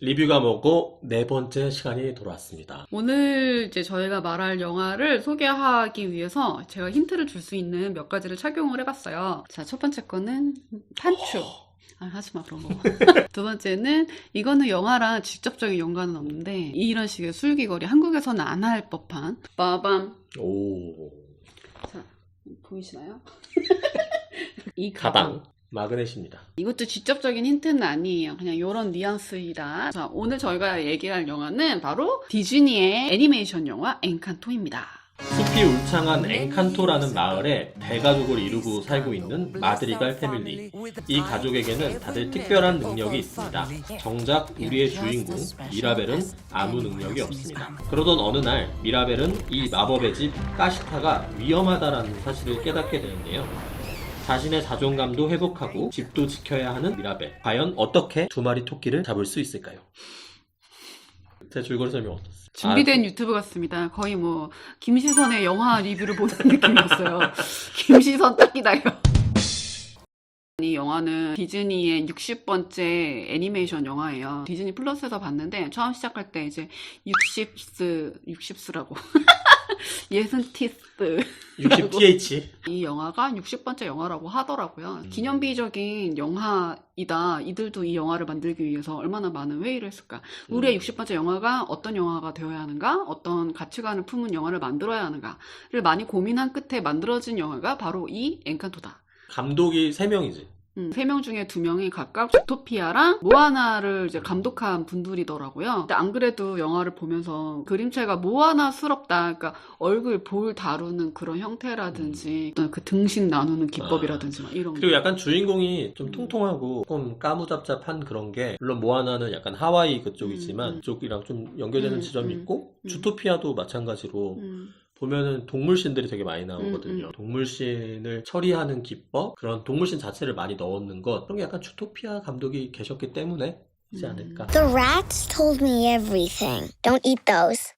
리뷰가 뭐고 네 번째 시간이 돌아왔습니다. 오늘 이제 저희가 말할 영화를 소개하기 위해서 제가 힌트를 줄 수 있는 몇 가지를 착용을 해봤어요. 자, 첫 번째 거는 판추. 하지마 그런 거. 두 번째는 이거는 영화랑 직접적인 연관은 없는데 이런 식의 술기거리 한국에서는 안 할 법한 빠밤. 오. 자, 보이시나요? 이 가방 마그넷입니다. 이것도 직접적인 힌트는 아니에요. 그냥 이런 뉘앙스이다. 자, 오늘 저희가 얘기할 영화는 바로 디즈니의 애니메이션 영화 엔칸토입니다. 숲이 울창한 엔칸토라는 마을에 대가족을 이루고 살고 있는 마드리갈 패밀리. 이 가족에게는 다들 특별한 능력이 있습니다. 정작 우리의 주인공 미라벨은 아무 능력이 없습니다. 그러던 어느 날 미라벨은 이 마법의 집 까시타가 위험하다라는 사실을 깨닫게 되는데요. 자신의 자존감도 회복하고 집도 지켜야 하는 미라벨. 과연 어떻게 두 마리 토끼를 잡을 수 있을까요? 제 줄거리 설명 어떻습니까? 준비된 유튜브 같습니다. 거의 뭐 김시선의 영화 리뷰를 보는 느낌이었어요. 김시선 딱이다요. 이 영화는 디즈니의 60번째 애니메이션 영화예요. 디즈니 플러스에서 봤는데 처음 시작할 때 이제 60스라고 60티스 60th 이 영화가 60번째 영화라고 하더라고요. 기념비적인 영화이다. 이들도 이 영화를 만들기 위해서 얼마나 많은 회의를 했을까. 우리의 60번째 영화가 어떤 영화가 되어야 하는가, 어떤 가치관을 품은 영화를 만들어야 하는가를 많이 고민한 끝에 만들어진 영화가 바로 이 엔칸토다. 감독이 3명이지. 3명 중에 2명이 각각 주토피아랑 모아나를 이제 감독한 분들이더라고요. 근데 안 그래도 영화를 보면서 그림체가 모아나스럽다. 그러니까 얼굴 볼 다루는 그런 형태라든지 어떤 그 등신 나누는 기법이라든지 막 이런 그리고 약간 주인공이 좀 통통하고 조금 까무잡잡한 그런 게, 물론 모아나는 약간 하와이 그쪽이지만 그쪽이랑 좀 연결되는 지점이 있고 주토피아도 마찬가지로 보면은 동물신들이 되게 많이 나오거든요. 동물신을 처리하는 기법, 그런 동물신 자체를 많이 넣는 것, 그런 게 약간 주토피아 감독이 계셨기 때문에 이지 않을까. The rats told me everything. Don't eat those.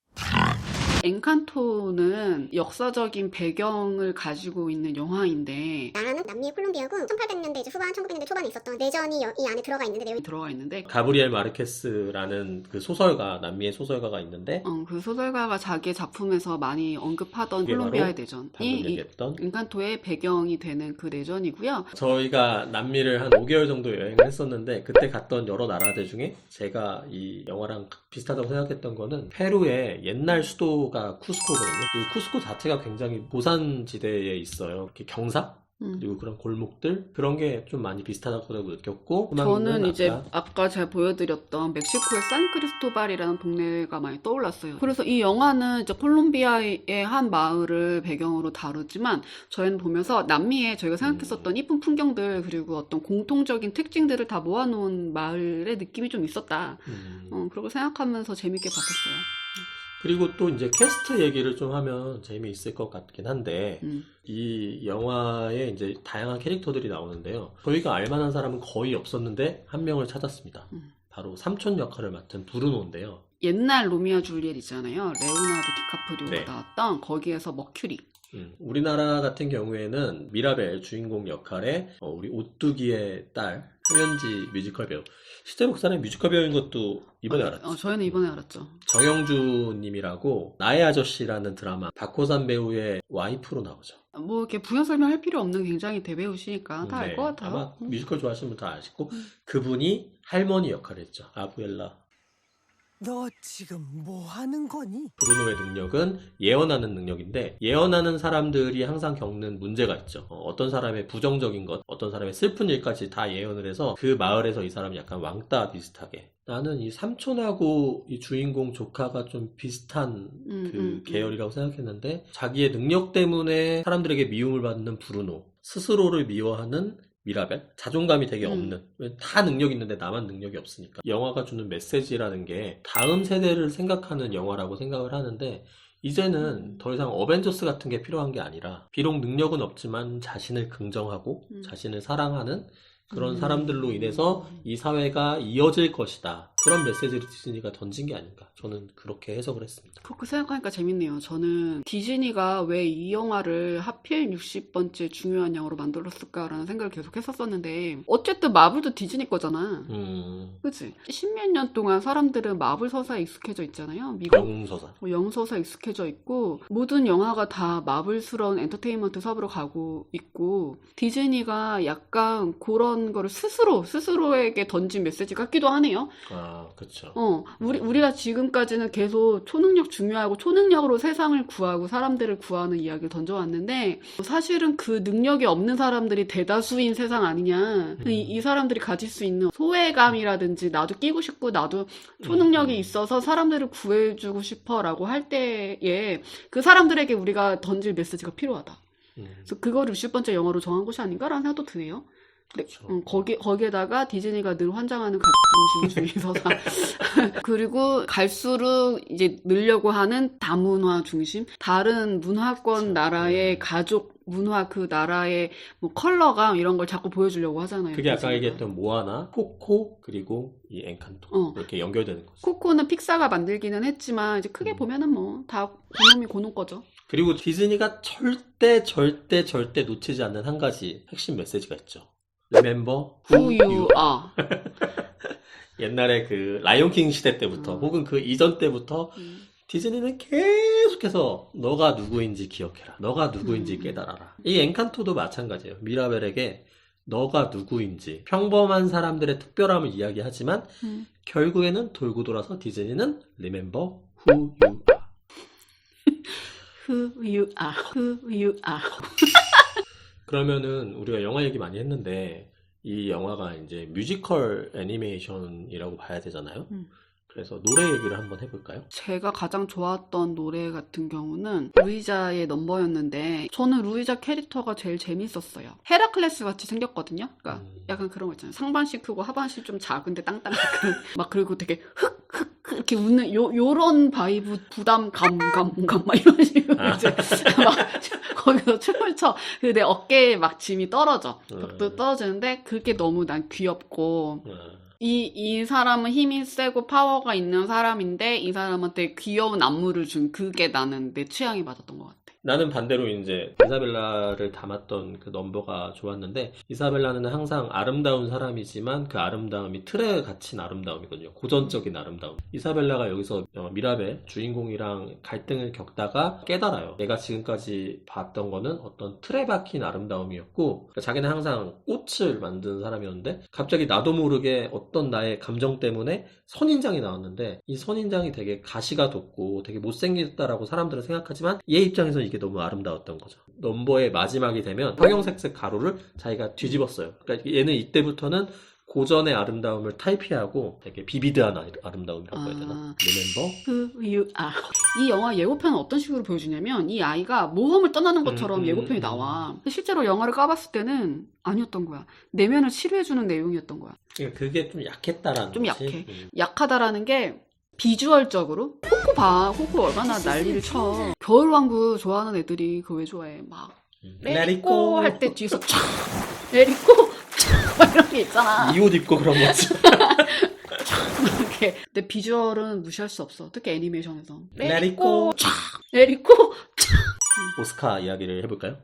엔칸토는 역사적인 배경을 가지고 있는 영화인데 나라는 남미의 콜롬비아고 1800년대 이제 후반 1900년대 초반에 있었던 내전이 이 안에 들어가 있는데 내용이 들어가 있는데 가브리엘 마르케스라는 그 소설가, 남미의 소설가가 있는데 그 소설가가 자기의 작품에서 많이 언급하던 그게 콜롬비아의 바로 내전이 방금 얘기했던 엔칸토의 배경이 되는 그 내전이고요. 저희가 남미를 한 5개월 정도 여행을 했었는데 그때 갔던 여러 나라들 중에 제가 이 영화랑 비슷하다고 생각했던 거는 페루의 옛날 수도가 쿠스코거든요. 그 쿠스코 자체가 굉장히 고산지대에 있어요. 이렇게 경사? 그리고 그런 골목들? 그런 게 좀 많이 비슷하다고 느꼈고, 저는 이제 아까 제가 보여드렸던 멕시코의 산크리스토발이라는 동네가 많이 떠올랐어요. 그래서 이 영화는 이제 콜롬비아의 한 마을을 배경으로 다루지만 저희는 보면서 남미에 저희가 생각했었던 이쁜 풍경들 그리고 어떤 공통적인 특징들을 다 모아놓은 마을의 느낌이 좀 있었다. 그러고 생각하면서 재밌게 봤었어요. 그리고 또 이제 캐스트 얘기를 좀 하면 재미있을 것 같긴 한데 이 영화에 이제 다양한 캐릭터들이 나오는데요. 저희가 알만한 사람은 거의 없었는데 한 명을 찾았습니다. 바로 삼촌 역할을 맡은 브루노인데요. 옛날 로미오 줄리엣 있잖아요. 레오나르도 디카프리오가 네. 나왔던 거기에서 머큐리. 우리나라 같은 경우에는 미라벨 주인공 역할에 우리 오뚜기의 딸 황현지 뮤지컬 배우, 실제 목사는 뮤지컬 배우인 것도 이번에 알았죠. 저희는 이번에 알았죠. 정영주 님이라고 나의 아저씨라는 드라마 박호산 배우의 와이프로 나오죠. 뭐 이렇게 부연 설명할 필요 없는 굉장히 대배우시니까 다 알 것 같아요. 아마 뮤지컬 좋아하시는 분 다 아시고 그분이 할머니 역할을 했죠. 아부엘라. 너 지금 뭐 하는 거니? 브루노의 능력은 예언하는 능력인데, 예언하는 사람들이 항상 겪는 문제가 있죠. 어떤 사람의 부정적인 것, 어떤 사람의 슬픈 일까지 다 예언을 해서 그 마을에서 이 사람이 약간 왕따 비슷하게. 나는 이 삼촌하고 이 주인공 조카가 좀 비슷한 그 계열이라고 생각했는데, 자기의 능력 때문에 사람들에게 미움을 받는 브루노, 스스로를 미워하는 미라벨? 자존감이 되게 없는. 왜 다 능력이 있는데 나만 능력이 없으니까. 영화가 주는 메시지라는 게 다음 세대를 생각하는 영화라고 생각을 하는데, 이제는 더 이상 어벤져스 같은 게 필요한 게 아니라, 비록 능력은 없지만 자신을 긍정하고 자신을 사랑하는 그런 사람들로 인해서 이 사회가 이어질 것이다. 그런 메시지를 디즈니가 던진 게 아닌가. 저는 그렇게 해석을 했습니다. 그렇게 생각하니까 재밌네요. 저는 디즈니가 왜 이 영화를 하필 60번째 중요한 영화로 만들었을까라는 생각을 계속 했었었는데 어쨌든 마블도 디즈니 거잖아. 그치? 십몇 년 동안 사람들은 마블 서사에 익숙해져 있잖아요. 미국 영웅서사. 영서사 익숙해져 있고 모든 영화가 다 마블스러운 엔터테인먼트 삽으로 가고 있고 디즈니가 약간 그런 거를 스스로에게 던진 메시지 같기도 하네요. 아, 그쵸. 우리가 지금까지는 계속 초능력 중요하고 초능력으로 세상을 구하고 사람들을 구하는 이야기를 던져왔는데 사실은 그 능력이 없는 사람들이 대다수인 세상 아니냐. 이 사람들이 가질 수 있는 소외감이라든지 나도 끼고 싶고 나도 초능력이 있어서 사람들을 구해주고 싶어라고 할 때에 그 사람들에게 우리가 던질 메시지가 필요하다. 그래서 그거를 60번째 영화로 정한 것이 아닌가라는 생각도 드네요. 그쵸. 거기에다가 디즈니가 늘 환장하는 가족 중심 주의 서사. 그리고 갈수록 이제 늘려고 하는 다문화 중심. 다른 문화권 나라의 가족 문화 그 나라의 뭐 컬러감 이런 걸 자꾸 보여주려고 하잖아요. 그게 아까 디즈니가. 얘기했던 모아나, 코코, 그리고 이 엔칸토. 이렇게 연결되는 거죠. 코코는 픽사가 만들기는 했지만 이제 크게 보면은 뭐 다 고놈이 고놈 거죠. 그리고 디즈니가 절대 놓치지 않는 한 가지 핵심 메시지가 있죠. Remember Who you are. 옛날에 그 라이온킹 시대 때부터 혹은 그 이전 때부터 디즈니는 계속해서 너가 누구인지 기억해라. 너가 누구인지 깨달아라. 이 엔칸토도 마찬가지예요. 미라벨에게 너가 누구인지 평범한 사람들의 특별함을 이야기하지만 결국에는 돌고 돌아서 디즈니는 Remember who you are. Who you are. Who you are. 그러면은 우리가 영화 얘기 많이 했는데 이 영화가 이제 뮤지컬 애니메이션이라고 봐야 되잖아요. 그래서 노래 얘기를 한번 해볼까요? 제가 가장 좋아했던 노래 같은 경우는 루이자의 넘버였는데 저는 루이자 캐릭터가 제일 재밌었어요. 헤라클레스 같이 생겼거든요. 그러니까 약간 그런 거 있잖아요. 상반신 크고 하반신 좀 작은데 땅땅한 막 그리고 되게 흑 이렇게 웃는 요런 바이브 부담감 막 이런 식으로 이제 막 거기서 춤을 춰. 근데 어깨에 막 짐이 떨어져. 벽도 떨어지는데 그게 너무 난 귀엽고 이 사람은 힘이 세고 파워가 있는 사람인데 이 사람한테 귀여운 안무를 준 그게 나는 내 취향이 맞았던 것 같아. 나는 반대로 이제 이사벨라를 담았던 그 넘버가 좋았는데 이사벨라는 항상 아름다운 사람이지만 그 아름다움이 틀에 갇힌 아름다움이거든요. 고전적인 아름다움. 이사벨라가 여기서 미라벨 주인공이랑 갈등을 겪다가 깨달아요. 내가 지금까지 봤던 거는 어떤 틀에 박힌 아름다움이었고 그러니까 자기는 항상 꽃을 만드는 사람이었는데 갑자기 나도 모르게 어떤 나의 감정 때문에 선인장이 나왔는데 이 선인장이 되게 가시가 돋고 되게 못생겼다라고 사람들은 생각하지만 얘 입장에서는 이게 너무 아름다웠던 거죠. 넘버의 마지막이 되면 황영색색 가루를 자기가 뒤집었어요. 그러니까 얘는 이때부터는 고전의 아름다움을 탈피하고 되게 비비드한 아름다움이라고 해야 되나? Remember? Who you are. 이 영화 예고편은 어떤 식으로 보여주냐면 이 아이가 모험을 떠나는 것처럼 예고편이 나와. 근데 실제로 영화를 까봤을 때는 아니었던 거야. 내면을 치료해주는 내용이었던 거야. 그러니까 그게 좀 약했다라는 좀 거지. 약해. 약하다라는 게 비주얼적으로 코코 봐. 코코 얼마나 난리를 쳐. 겨울왕국 좋아하는 애들이 그거 왜 좋아해. 막 Let it 레리꼬 go. 할 때 뒤에서 촥 레리꼬 촥 이런 게 있잖아. 이 옷 입고 그런 거지. 이렇게. 근데 비주얼은 무시할 수 없어. 특히 애니메이션에서. Let it go. 레리꼬 오스카 이야기를 해볼까요?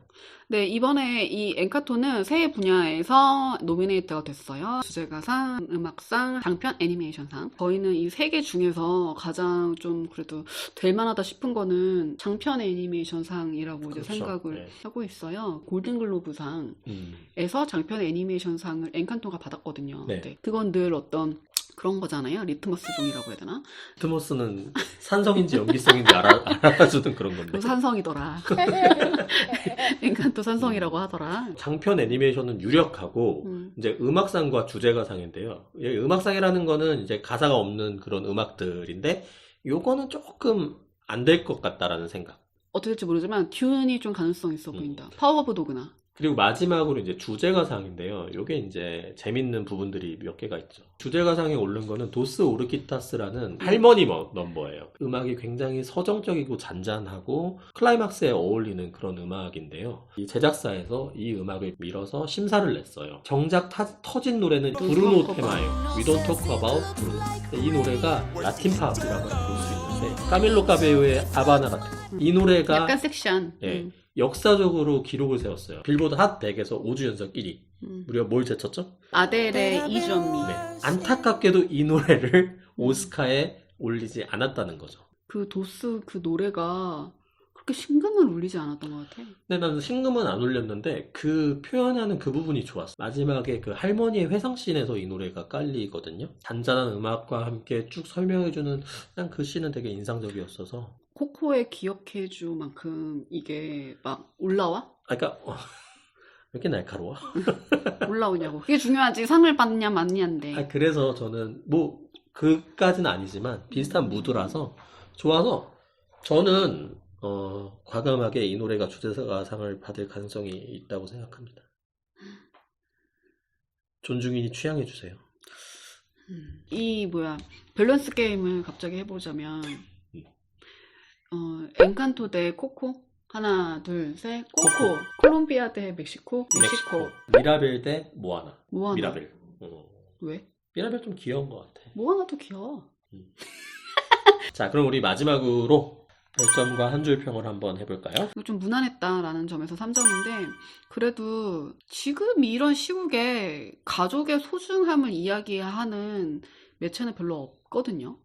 네, 이번에 이 엔카토는 세 분야에서 노미네이트가 됐어요. 주제가상, 음악상, 장편 애니메이션상. 저희는 이 세 개 중에서 가장 좀 그래도 될 만하다 싶은 거는 장편 애니메이션상이라고 이제 그렇죠. 생각을 네. 하고 있어요. 골든글로브상에서 장편 애니메이션상을 엔칸토가 받았거든요. 네. 네, 그건 늘 어떤 그런 거잖아요. 리트머스 종이라고 해야 되나? 트모스는 산성인지 연기성인지 알아주는 그런 건데. 또 산성이더라. 엔칸토 산성이라고 하더라. 장편 애니메이션은 유력하고 이제 음악상과 주제가상인데요. 이 음악상이라는 거는 이제 가사가 없는 그런 음악들인데 요거는 조금 안 될 것 같다라는 생각. 어떻게 될지 모르지만 듀운이 좀 가능성 있어 보인다. 파워 오브 도그나. 그리고 마지막으로 이제 주제가상인데요. 요게 이제 재밌는 부분들이 몇 개가 있죠. 주제가상에 오른 거는 도스 오르키타스라는 할머니 넘버예요. 음악이 굉장히 서정적이고 잔잔하고 클라이막스에 어울리는 그런 음악인데요. 이 제작사에서 이 음악을 밀어서 심사를 냈어요. 정작 터진 노래는 브루노 테마예요. We Don't Talk About Bruno. 이 노래가 라틴 팝이라고 볼 수 있는데 까밀로 카베요의 아바나 같은 거. 이 노래가 약간 섹시한. 예, 역사적으로 기록을 세웠어요. 빌보드 핫 100에서 5주 연속 1위. 우리가 뭘 제쳤죠? 아델의 이주언미. 네. 안타깝게도 이 노래를 오스카에 올리지 않았다는 거죠. 그 도스 그 노래가 그렇게 심금을 울리지 않았던 것 같아. 근데 나는 심금은 안 울렸는데 그 표현하는 그 부분이 좋았어. 마지막에 그 할머니의 회상씬에서 이 노래가 깔리거든요. 잔잔한 음악과 함께 쭉 설명해주는 난 그 씬은 되게 인상적이었어서. 코코의 기억해주만큼 이게 막 올라와? 그러니까 왜 이렇게 날카로워? 올라오냐고. 그게 중요하지. 상을 받냐 맞냐인데. 그래서 저는 뭐 그까지는 아니지만 비슷한 무드라서 좋아서 저는 과감하게 이 노래가 주제가상을 받을 가능성이 있다고 생각합니다. 존중인이 취향해주세요. 이 밸런스 게임을 갑자기 해보자면 엔칸토 대 코코. 하나 둘 셋 코코. 코코. 콜롬비아 대 멕시코. 멕시코. 미라벨 대 모아나. 모아나. 미라벨. 왜? 미라벨 좀 귀여운 것 같아. 모아나도 귀여워. 자, 그럼 우리 마지막으로 별점과 한 줄 평을 한번 해볼까요? 이거 좀 무난했다라는 점에서 3점인데 그래도 지금 이런 시국에 가족의 소중함을 이야기하는 매체는 별로 없거든요.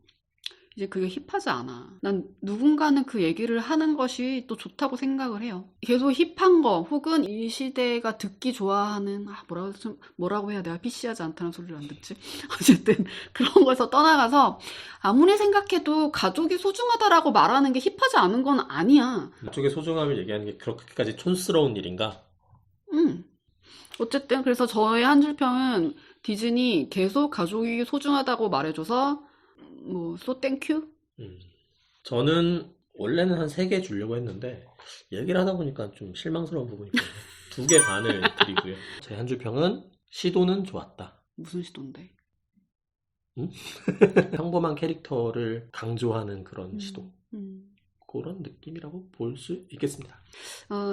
이제 그게 힙하지 않아. 난 누군가는 그 얘기를 하는 것이 또 좋다고 생각을 해요. 계속 힙한 거 혹은 이 시대가 듣기 좋아하는 뭐라고 해야 내가 PC하지 않다는 소리를 안 듣지? 어쨌든 그런 거에서 떠나가서 아무리 생각해도 가족이 소중하다라고 말하는 게 힙하지 않은 건 아니야. 가족의 소중함을 얘기하는 게 그렇게까지 촌스러운 일인가? 어쨌든 그래서 저의 한 줄 평은 디즈니 계속 가족이 소중하다고 말해줘서 so thank you? 저는 원래는 한 3개 주려고 했는데 얘기를 하다 보니까 좀 실망스러운 부분이 있거든요. 2개 반을 드리고요. 제 한 줄 평은 시도는 좋았다. 무슨 시도인데? 평범한 캐릭터를 강조하는 그런 시도. 음. 그런 느낌이라고 볼 수 있겠습니다.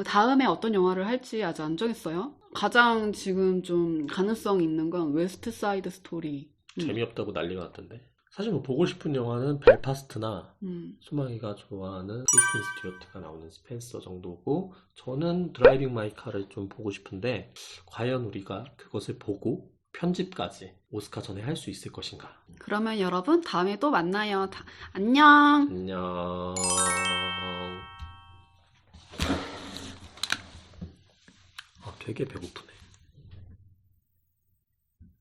다음에 어떤 영화를 할지 아직 안 정했어요. 가장 지금 좀 가능성 있는 건 웨스트 사이드 스토리. 재미없다고 난리가 났던데. 사실 뭐 보고 싶은 영화는 벨파스트나 소망이가 좋아하는 크리스틴 스튜어트가 나오는 스펜서 정도고, 저는 드라이빙 마이 카를 좀 보고 싶은데 과연 우리가 그것을 보고 편집까지 오스카 전에 할 수 있을 것인가. 그러면 여러분 다음에 또 만나요. 안녕. 안녕. 되게 배고프네.